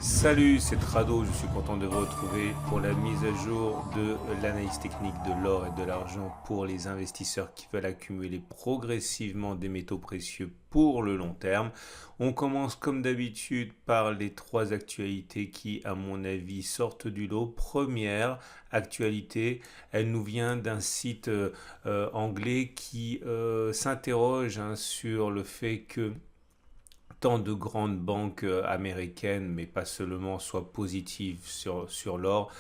Salut, c'est Trado, je suis content de vous retrouver pour la mise à jour de l'analyse technique de l'or et de l'argent pour les investisseurs qui veulent accumuler progressivement des métaux précieux pour le long terme. On commence comme d'habitude par les trois actualités qui, à mon avis, sortent du lot. Première actualité, elle nous vient d'un site anglais qui s'interroge sur le fait que tant de grandes banques américaines, mais pas seulement, soient positives sur l'or,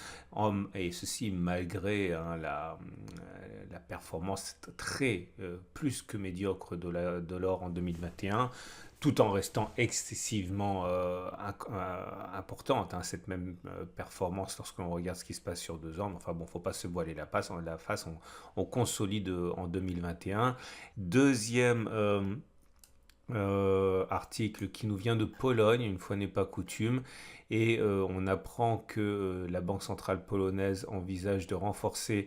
et ceci malgré la performance très plus que médiocre de l'or en 2021, tout en restant excessivement importante, hein, cette même performance lorsque l'on regarde ce qui se passe sur 2 ans. Enfin bon, faut pas se voiler la face, on consolide en 2021. Deuxième article qui nous vient de Pologne, une fois n'est pas coutume, et on apprend que la Banque centrale polonaise envisage de renforcer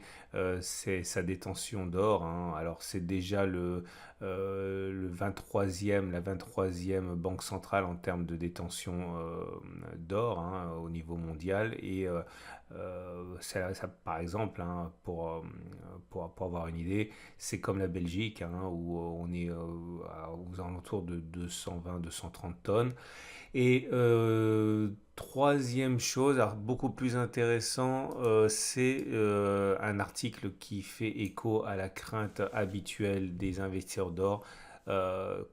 sa détention d'or, hein. Alors c'est déjà le 23e, la 23e banque centrale en termes de détention d'or, hein, au niveau mondial, et par exemple, hein, pour avoir une idée, c'est comme la Belgique, hein, où on est aux alentours de 220-230 tonnes. Et troisième chose, alors beaucoup plus intéressant, c'est un article qui fait écho à la crainte habituelle des investisseurs d'or.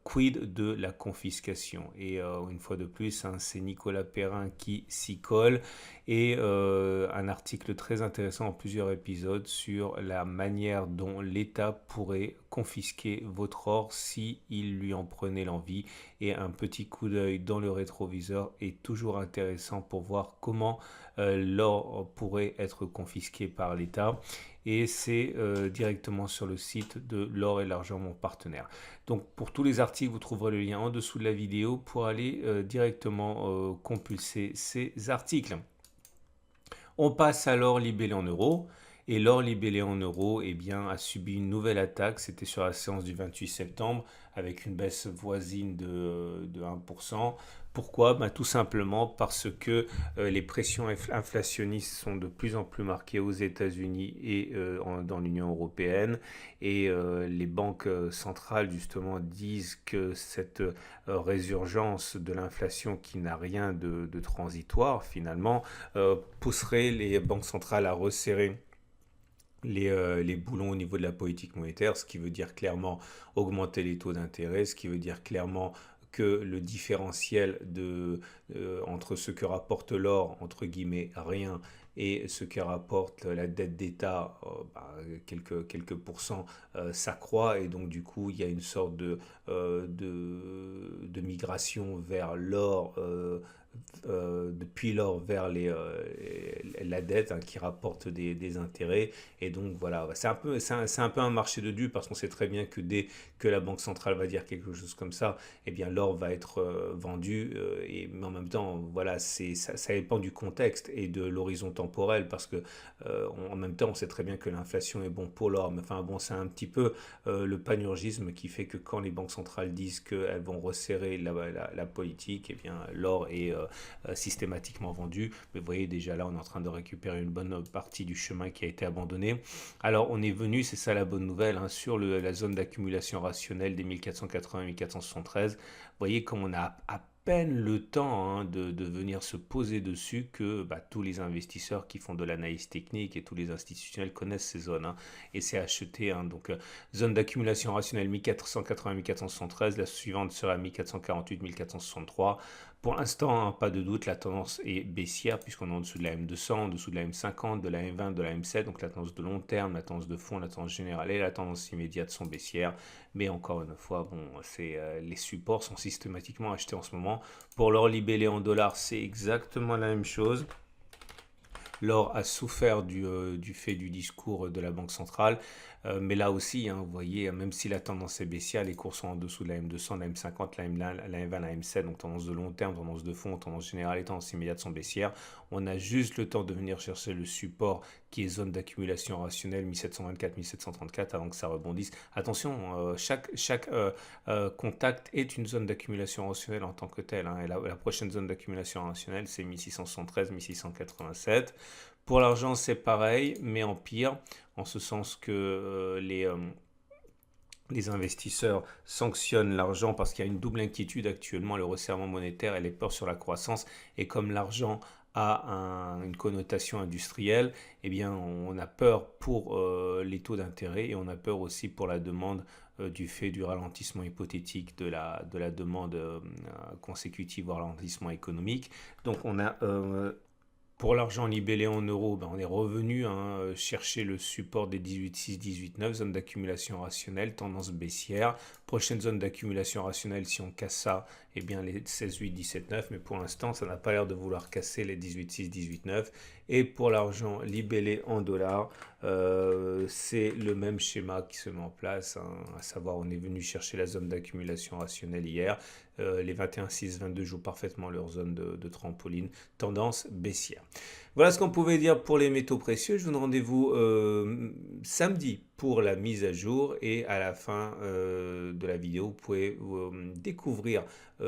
Quid de la confiscation? Et une fois de plus, hein, c'est Nicolas Perrin qui s'y colle, et un article très intéressant en plusieurs épisodes sur la manière dont l'État pourrait confisquer votre or si il lui en prenait l'envie. Et un petit coup d'œil dans le rétroviseur est toujours intéressant pour voir comment l'or pourrait être confisqué par l'État. Et c'est directement sur le site de L'Or et l'Argent, mon partenaire. Donc pour tous les articles, vous trouverez le lien en dessous de la vidéo pour aller directement compulser ces articles. On passe à l'or libellé en euros. Et l'or libellé en euros, eh bien, a subi une nouvelle attaque. C'était sur la séance du 28 septembre avec une baisse voisine de 1%. Pourquoi? Tout simplement parce que les pressions inflationnistes sont de plus en plus marquées aux États-Unis et dans l'Union européenne. Et les banques centrales, justement, disent que cette résurgence de l'inflation, qui n'a rien de transitoire finalement, pousserait les banques centrales à resserrer les boulons au niveau de la politique monétaire, ce qui veut dire clairement augmenter les taux d'intérêt, ce qui veut dire clairement que le différentiel entre ce que rapporte l'or, entre guillemets, rien, et ce que rapporte la dette d'État, quelques pourcents, s'accroît. Et donc du coup, il y a une sorte de migration vers l'or, depuis l'or vers la dette, hein, qui rapporte des intérêts. Et donc voilà, c'est un peu un marché de dupes, parce qu'on sait très bien que dès que la Banque centrale va dire quelque chose comme ça, eh bien l'or va être vendu. Mais en même temps, voilà, ça dépend du contexte et de l'horizon temporel, parce que en même temps, on sait très bien que l'inflation est bon pour l'or. Mais enfin bon, c'est un petit peu le panurgisme qui fait que quand les banques centrales disent qu'elles vont resserrer la politique, eh bien l'or est systématiquement vendu. Mais vous voyez, déjà là, on est en train de récupérer une bonne partie du chemin qui a été abandonné. Alors, on est venu, c'est ça la bonne nouvelle, hein, sur la zone d'accumulation rationnelle des 1480-1473. Vous voyez comme on a à peine le temps, hein, de venir se poser dessus, que tous les investisseurs qui font de l'analyse technique et tous les institutionnels connaissent ces zones, hein, et c'est acheté, hein. Donc, zone d'accumulation rationnelle 1480-1473, la suivante sera 1448-1463. Pour l'instant, hein, pas de doute, la tendance est baissière, puisqu'on est en dessous de la M200, en dessous de la M50, de la M20, de la M7. Donc la tendance de long terme, la tendance de fond, la tendance générale et la tendance immédiate sont baissières. Mais encore une fois, bon, les supports sont systématiquement achetés en ce moment. Pour l'or libellé en dollars, c'est exactement la même chose. L'or a souffert du fait du discours de la Banque centrale. Mais là aussi, hein, vous voyez, même si la tendance est baissière, les cours sont en dessous de la M200, la M50, la M1, la M20, la M7, donc tendance de long terme, tendance de fond, tendance générale et tendance immédiate sont baissières. On a juste le temps de venir chercher le support qui est zone d'accumulation rationnelle 1724, 1734 avant que ça rebondisse. Attention, chaque contact est une zone d'accumulation rationnelle en tant que telle, hein, et la prochaine zone d'accumulation rationnelle, c'est 1673, 1687. Pour l'argent, c'est pareil, mais en pire, en ce sens que les investisseurs sanctionnent l'argent parce qu'il y a une double inquiétude actuellement, le resserrement monétaire et les peurs sur la croissance. Et comme l'argent a une connotation industrielle, eh bien, on a peur pour les taux d'intérêt et on a peur aussi pour la demande du fait du ralentissement hypothétique de la demande consécutive au ralentissement économique. Donc on a pour l'argent libellé en euros, ben on est revenu chercher le support des 18,6, 18,9, zone d'accumulation rationnelle, tendance baissière. Prochaine zone d'accumulation rationnelle, si on casse ça, eh bien les 16,8, 17,9, mais pour l'instant, ça n'a pas l'air de vouloir casser les 18,6, 18,9. Et pour l'argent libellé en dollars, c'est le même schéma qui se met en place, hein, à savoir on est venu chercher la zone d'accumulation rationnelle hier. Les 21,6, 22 jouent parfaitement leur zone de trampoline, tendance baissière. Voilà ce qu'on pouvait dire pour les métaux précieux. Je vous donne rendez-vous samedi pour la mise à jour et à la fin de la vidéo, vous pouvez découvrir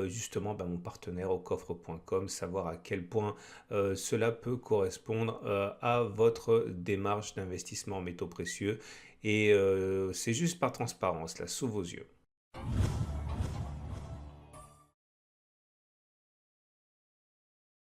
justement mon partenaire au coffre.com, savoir à quel point cela peut correspondre à votre démarche d'investissement en métaux précieux et c'est juste par transparence là, sous vos yeux.